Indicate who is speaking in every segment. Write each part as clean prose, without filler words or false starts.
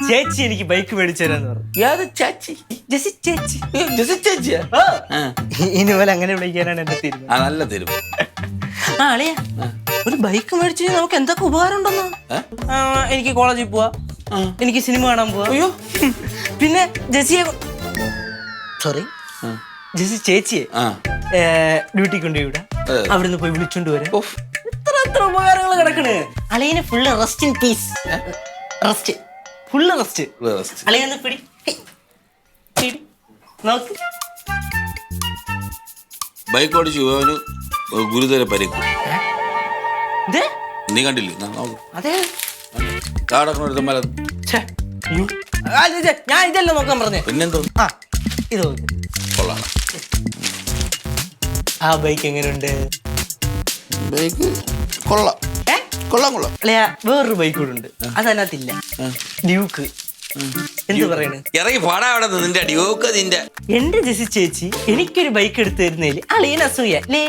Speaker 1: ചേച്ചി എനിക്ക് ബൈക്ക് മേടിച്ചു തരാന്ന് പറഞ്ഞു.
Speaker 2: ഏത് ചേച്ചി?
Speaker 1: ജെസി ചേച്ചി.
Speaker 2: ജെസി ചേച്ചിയാ?
Speaker 1: ഇനി പോലെ അങ്ങനെ വിളിക്കാനാണ് എന്റെ തീരുമാനം.
Speaker 2: നല്ല തീരുമാനം.
Speaker 1: ആ അളിയ, ഒരു ബൈക്ക് മേടിച്ചു നമുക്ക് എന്തൊക്കെ ഉപകാരം ഉണ്ടെന്ന്. എനിക്ക് കോളേജിൽ പോവാ, എനിക്ക് സിനിമ കാണാൻ പോവാ. അയ്യോ, പിന്നെ ജെസിയെ സോറി ജെസി ചേച്ചിയെ ഡ്യൂട്ടി കൊണ്ടുപോയി അവിടുന്ന് പോയി വിളിച്ചോണ്ട് വരാം. എത്ര ഉപകാരങ്ങൾ കിടക്കണ്. അളിയന് full rest in peace. Rest, full rest. അളിയൊന്ന് പിടി നോക്ക്.
Speaker 2: ബൈക്ക് ഓടിച്ചു ഒരു ഗുരുതര പരിക്ക്. നീ കണ്ടില്ലേ?
Speaker 1: അതെ, ഞാൻ ഇതല്ല നോക്കാൻ പറഞ്ഞേ.
Speaker 2: പിന്നെന്തോ?
Speaker 1: ഇത് നോക്ക്.
Speaker 2: കൊള്ളാം.
Speaker 1: ആ ബൈക്ക് എങ്ങനെയുണ്ട്?
Speaker 2: ബൈക്ക് കൊള്ളാം. കൊള്ളാം.
Speaker 1: അല്ലയാ, വേറൊരു ബൈക്ക് കൂടെ ഉണ്ട്, അതതിനകത്തില്ല. ഡ്യൂക്ക്. എന്ത് പറയണ്?
Speaker 2: ഇറങ്ങി പാടാ അവിടെ നിന്റെ ഡ്യൂക്ക്. നിന്റെ
Speaker 1: എന്റെ ജെസി ചേച്ചി എനിക്കൊരു ബൈക്ക് എടുത്ത് തരുന്നതില് അളിയൻ അസൂയ അല്ലേ?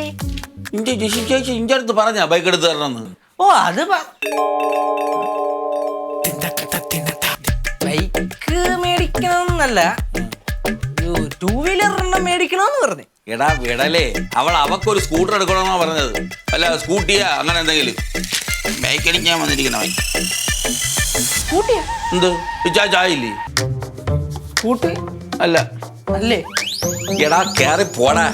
Speaker 2: ഇന്റെ ജെസി ചേച്ചി ഇന്റെ അടുത്ത് പറഞ്ഞാ ബൈക്ക് എടുത്ത് തരണമെന്ന്.
Speaker 1: ഓ, അത് ബൈക്ക് മേടിക്കണമെന്നല്ല, 2 വീലർ മേടിക്കണമെന്ന് പറഞ്ഞു.
Speaker 2: എടാ വിടലേ, അവക്കൊരു സ്കൂട്ടർ എടുക്കണമെന്നാ പറഞ്ഞത്. അല്ല സ്കൂട്ടിയാ അങ്ങനെ എന്തെങ്കിലും. ബൈക്ക് അടിക്കാൻ വന്നിരിക്കുന്ന ബൈക്ക്.
Speaker 1: സ്കൂട്ടിയാ?
Speaker 2: എന്ത് ചായില്ലേ?
Speaker 1: സ്കൂട്ടി
Speaker 2: അല്ല
Speaker 1: അല്ലേ?
Speaker 2: എടാ കേറി പോടാ.